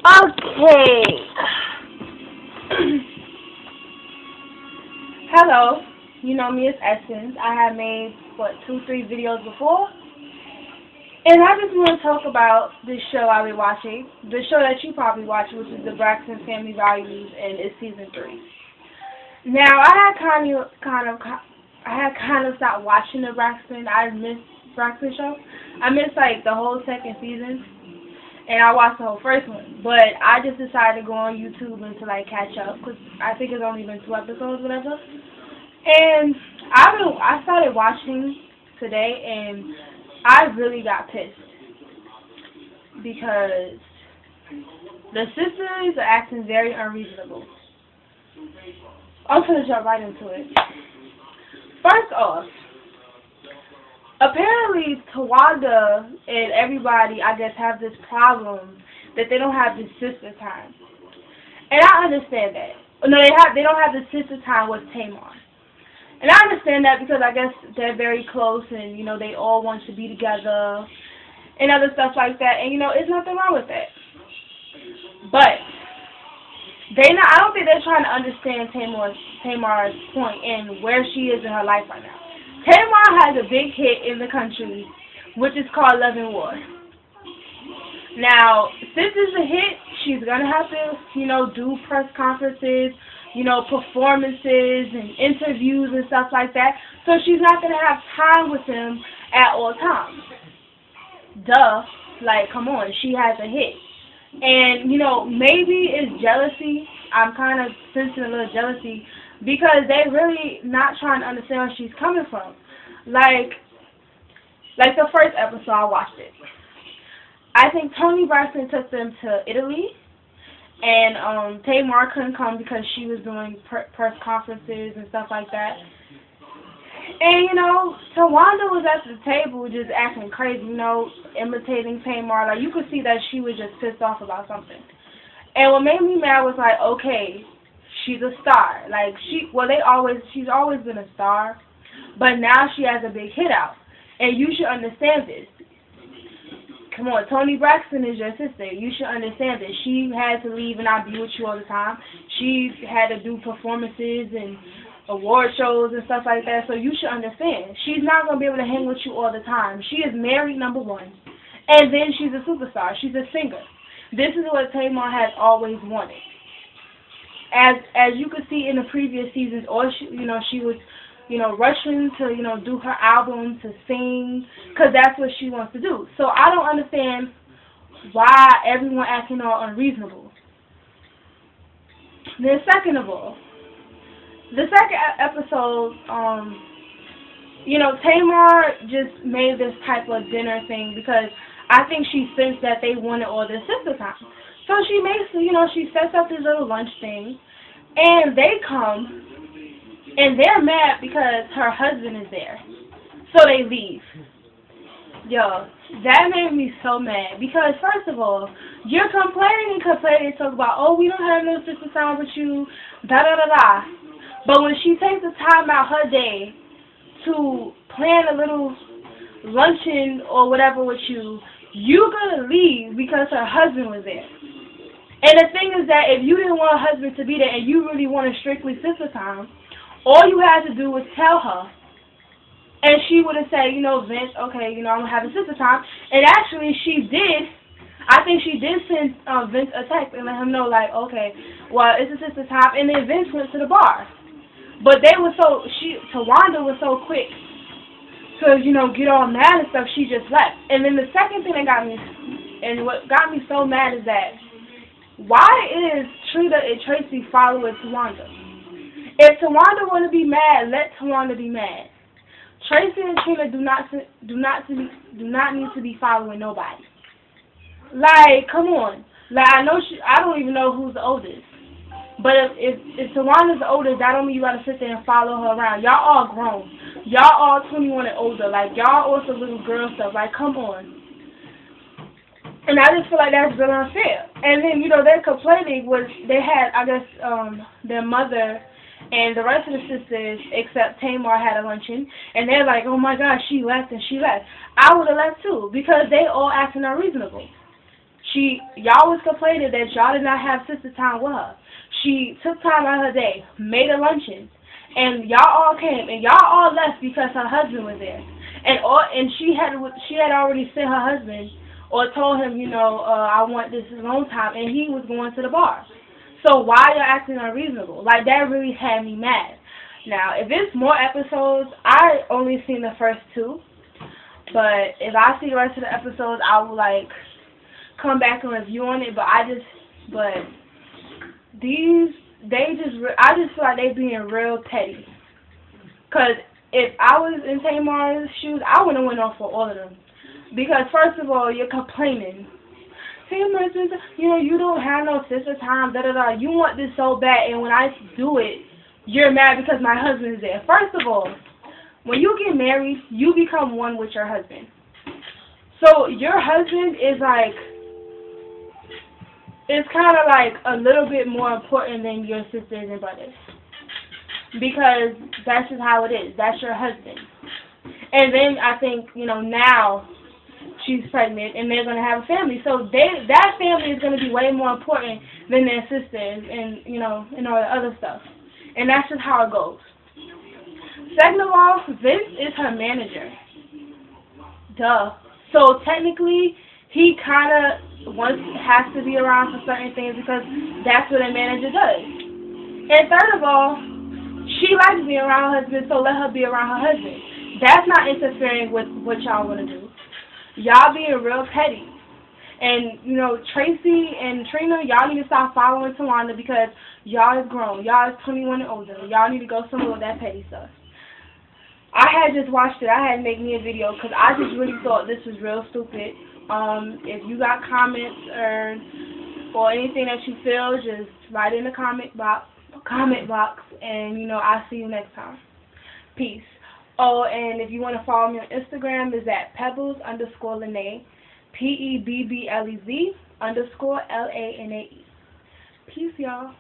Okay. Hello. You know me as Essence. I have made, two, three videos before. And I just want to talk about this show I've been watching. The show that you probably watch, which is the Braxton Family Values, and it's season 3. Now, I had kind of stopped watching the Braxton. I missed Braxton show. I missed, the whole second season. And I watched the whole first one, but I just decided to go on YouTube and to catch up because I think it's only been 2 episodes, whatever. And I started watching today, and I really got pissed because the sisters are acting very unreasonable. I'm gonna jump right into it. First off, apparently, Tawanda and everybody, I guess, have this problem that they don't have this sister time. And I understand that. No, they don't have the sister time with Tamar. And I understand that because I guess they're very close and, they all want to be together and other stuff like that. And, it's nothing wrong with that. But I don't think they're trying to understand Tamar's point and where she is in her life right now. Tamar has a big hit in the country, which is called Love and War. Now, since it's a hit, she's going to have to, do press conferences, performances and interviews and stuff like that. So she's not going to have time with him at all times. Duh. Come on, she has a hit. And, maybe it's jealousy. I'm kind of sensing a little jealousy because they're really not trying to understand where she's coming from. Like the first episode, I watched it. I think Toni Braxton took them to Italy, and Tamar couldn't come because she was doing press conferences and stuff like that. And, Tawanda was at the table just acting crazy, imitating Tamar. You could see that she was just pissed off about something. And what made me mad was okay, she's a star. She's always been a star, but now she has a big hit out. And you should understand this. Come on, Toni Braxton is your sister. You should understand this. She had to leave and not be with you all the time. She had to do performances and award shows and stuff like that, so you should understand. She's not going to be able to hang with you all the time. She is married, number one, and then she's a superstar. She's a singer. This is what Tamar has always wanted. As you could see in the previous seasons, she was, rushing to, do her album, to sing, because that's what she wants to do. So I don't understand why everyone acting all unreasonable. Then second of all, the second episode, Tamar just made this type of dinner thing because I think she sensed that they wanted all their sister time. So she makes, she sets up this little lunch thing, and they come, and they're mad because her husband is there. So they leave. Yo, that made me so mad because, first of all, you're complaining, talk about, oh, we don't have no sister time with you, da-da-da-da. But when she takes the time out her day to plan a little luncheon or whatever with you, you're going to leave because her husband was there. And the thing is that if you didn't want her husband to be there and you really wanted strictly sister time, all you had to do was tell her. And she would have said, Vince, okay, I'm going to have a sister time. And actually she did. I think she did send Vince a text and let him know, okay, well, it's a sister time. And then Vince went to the bar. But Tawanda was so quick to, get all mad and stuff, she just left. And then the second thing that got me, and what got me so mad is that, why is Trina and Tracy following Tawanda? If Tawanda want to be mad, let Tawanda be mad. Tracy and Trina do not need to be following nobody. Come on. I don't even know who's the oldest. But if Tawanda's the oldest, that don't mean you gotta sit there and follow her around. Y'all all grown. Y'all all 21 and older. Y'all also little girl stuff. Come on. And I just feel like that's really unfair. And then, they're complaining was they had, I guess, their mother and the rest of the sisters, except Tamar, had a luncheon. And they're like, oh my gosh, she left and she left. I would have left too because they all acting unreasonable. Y'all was complaining that y'all did not have sister time with her. She took time out of her day, made a luncheon, and y'all all came, and y'all all left because her husband was there. And she had already sent her husband or told him, I want this alone time, and he was going to the bar. So why y'all acting unreasonable? Like, that really had me mad. Now, if it's more episodes, I only seen the first 2. But if I see the rest of the episodes, I will, come back and review on it. But I just feel like they being real petty. Because if I was in Tamar's shoes, I would have went off for all of them. Because, first of all, you're complaining. Tamar, you don't have no sister time, da-da-da. You want this so bad, and when I do it, you're mad because my husband is there. First of all, when you get married, you become one with your husband. So your husband is it's kind of a little bit more important than your sisters and brothers. Because that's just how it is. That's your husband. And then I think, now she's pregnant and they're going to have a family. So that family is going to be way more important than their sisters and, and all the other stuff. And that's just how it goes. Second of all, Vince is her manager. Duh. So technically, he kind of has to be around for certain things because that's what a manager does. And third of all, she likes being around her husband, so let her be around her husband. That's not interfering with what y'all want to do. Y'all being real petty. And, Tracy and Trina, y'all need to stop following Tawanda because y'all is grown. Y'all is 21 and older. Y'all need to go somewhere with that petty stuff. I had just watched it. I had to make me a video because I just really thought this was real stupid. If you got comments or anything that you feel, just write in the comment box, and, I'll see you next time. Peace. Oh, and if you want to follow me on Instagram, it's at Pebbles_Lanae. PEBBLEZ_LANAE. Peace, y'all.